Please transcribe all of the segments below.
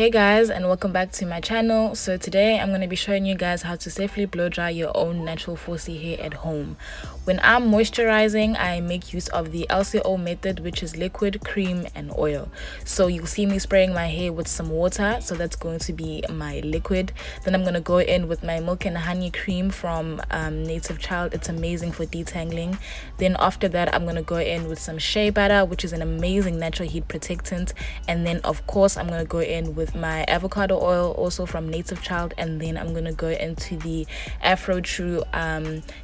Hey guys, and welcome back to my channel. So today I'm going to be showing you guys how to safely blow dry your own natural 4C hair at home. When I'm moisturizing, I make use of the LCO method, which is liquid, cream and oil. So you'll see me spraying my hair with some water, so that's going to be my liquid. Then I'm going to go in with my milk and honey cream from Native Child. It's amazing for detangling. Then after that, I'm going to go in with some shea butter, which is an amazing natural heat protectant. And then of course I'm going to go in with my avocado oil, also from Native Child. And then I'm going to go into the Afro True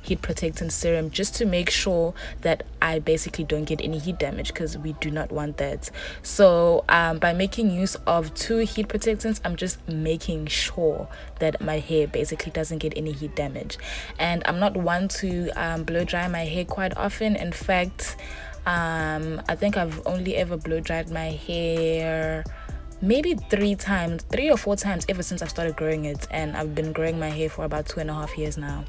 heat protectant serum, just to make sure that I basically don't get any heat damage, because we do not want that. So by making use of two heat protectants, I'm just making sure that my hair basically doesn't get any heat damage. And I'm not one to blow dry my hair quite often. In fact, I think I've only ever blow dried my hair maybe 3 or 4 times ever since I've started growing it, and I've been growing my hair for about 2.5 years now.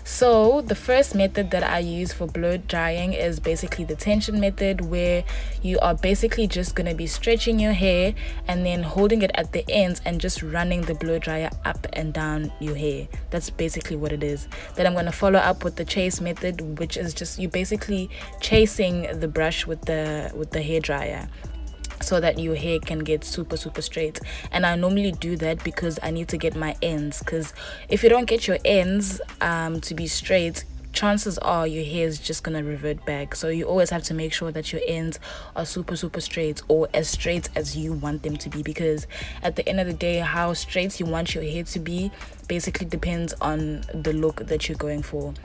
So the first method that I use for blow drying is basically the tension method, where you are basically just going to be stretching your hair and then holding it at the ends and just running the blow dryer up and down your hair. That's basically what it is. Then I'm going to follow up with the chase method, which is just you basically chasing the brush with the hair dryer, so that your hair can get super straight. And I normally do that because I need to get my ends, because if you don't get your ends to be straight, chances are your hair is just gonna revert back. So you always have to make sure that your ends are super straight, or as straight as you want them to be, because at the end of the day, how straight you want your hair to be basically depends on the look that you're going for.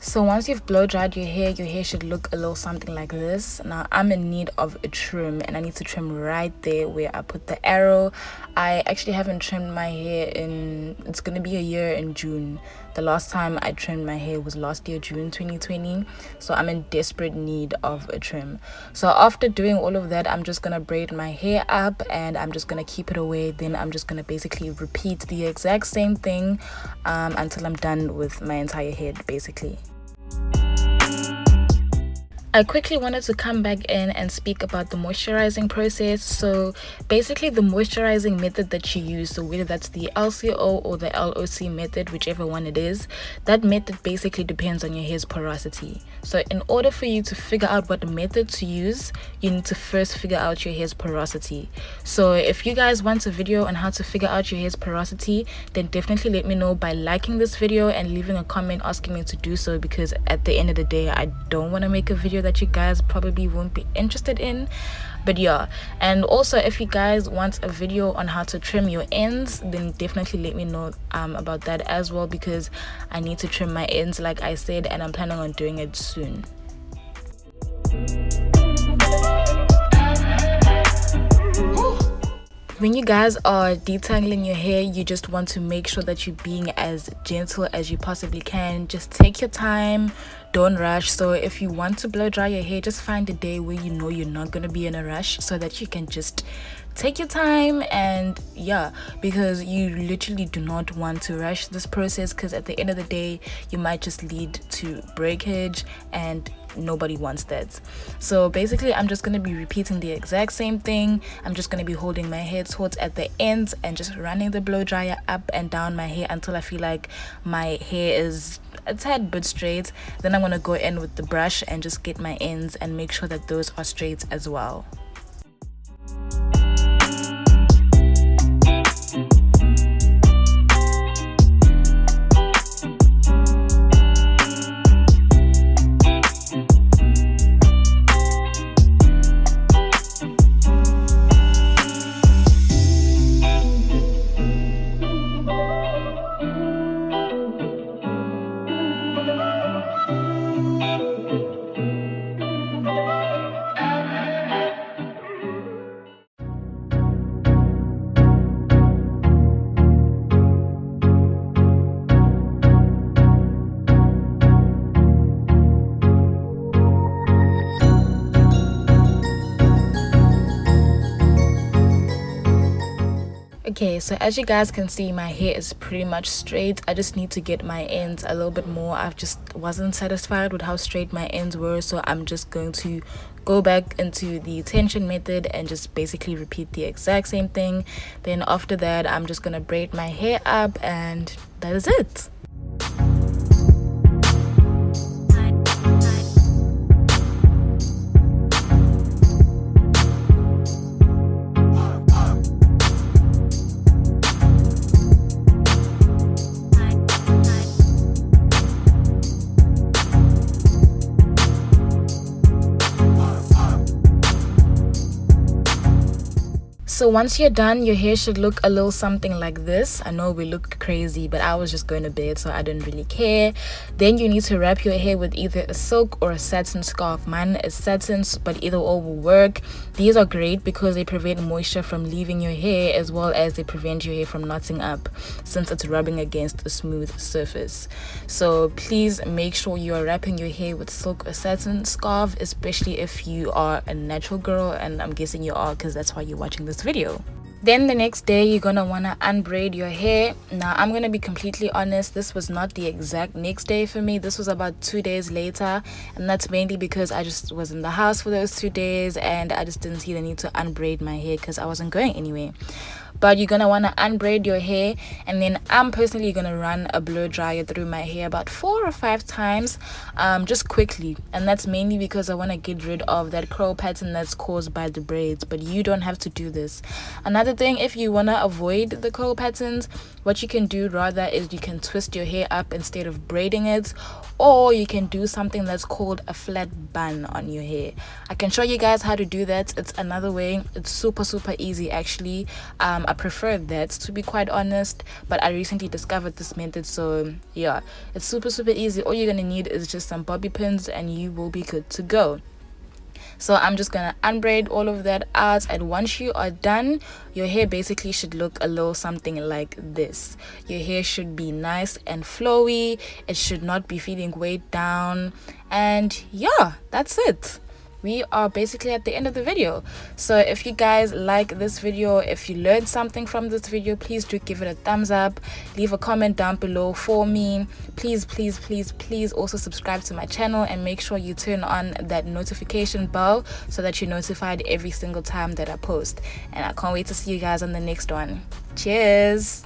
So once you've blow dried your hair should look a little something like this. Now I'm in need of a trim, and I need to trim right there where I put the arrow. I actually haven't trimmed my hair it's gonna be a year in June. The last time I trimmed my hair was last year, June 2020. So I'm in desperate need of a trim. So after doing all of that, I'm just gonna braid my hair up and I'm just gonna keep it away. Then I'm just gonna basically repeat the exact same thing until I'm done with my entire head basically. I quickly wanted to come back in and speak about the moisturizing process. So basically the moisturizing method that you use, so whether that's the LCO or the LOC method, whichever one it is, that method basically depends on your hair's porosity. So in order for you to figure out what method to use, you need to first figure out your hair's porosity. So if you guys want a video on how to figure out your hair's porosity, then definitely let me know by liking this video and leaving a comment asking me to do so, because at the end of the day, I don't want to make a video that you guys probably won't be interested in. But yeah, and also if you guys want a video on how to trim your ends, then definitely let me know about that as well, because I need to trim my ends like I said, and I'm planning on doing it soon. When you guys are detangling your hair, you just want to make sure that you're being as gentle as you possibly can. Just take your time, don't rush. So if you want to blow dry your hair, just find a day where you know you're not going to be in a rush, so that you can just take your time. And yeah, because you literally do not want to rush this process, because at the end of the day, you might just lead to breakage, and nobody wants that. So basically I'm just going to be repeating the exact same thing. I'm just going to be holding my hair towards at the ends and just running the blow dryer up and down my hair until I feel like my hair is a tad bit straight. Then I'm going to go in with the brush and just get my ends and make sure that those are straight as well. Okay, so as you guys can see, my hair is pretty much straight. I just need to get my ends a little bit more. I just wasn't satisfied with how straight my ends were, so I'm just going to go back into the tension method and just basically repeat the exact same thing. Then after that, I'm just gonna braid my hair up, and that is it. So once you're done, your hair should look a little something like this. I know we look crazy, but I was just going to bed, so I didn't really care. Then you need to wrap your hair with either a silk or a satin scarf. Mine is satin, but either or will work. These are great because they prevent moisture from leaving your hair, as well as they prevent your hair from knotting up since it's rubbing against a smooth surface. So please make sure you are wrapping your hair with silk or satin scarf, especially if you are a natural girl, and I'm guessing you are because that's why you're watching this video. Then the next day, you're gonna wanna unbraid your hair. Now I'm gonna be completely honest, this was not the exact next day for me. This was about 2 days later, and that's mainly because I just was in the house for those 2 days and I just didn't see the need to unbraid my hair because I wasn't going anywhere. But you're gonna want to unbraid your hair, and then I'm personally gonna run a blow dryer through my hair about 4 or 5 times, just quickly. And that's mainly because I want to get rid of that curl pattern that's caused by the braids, but you don't have to do this. Another thing, if you want to avoid the curl patterns, what you can do rather is you can twist your hair up instead of braiding it, or you can do something that's called a flat bun on your hair. I can show you guys how to do that. It's another way. It's super easy actually. I prefer that, to be quite honest, but I recently discovered this method, so yeah, it's super easy. All you're gonna need is just some bobby pins and you will be good to go. So I'm just gonna unbraid all of that out, and once you are done, your hair basically should look a little something like this. Your hair should be nice and flowy. It should not be feeling weighed down, and yeah, that's it. We are basically at the end of the video. So if you guys like this video, if you learned something from this video, please do give it a thumbs up. Leave a comment down below for me. Please also subscribe to my channel and make sure you turn on that notification bell so that you're notified every single time that I post. And I can't wait to see you guys on the next one. Cheers.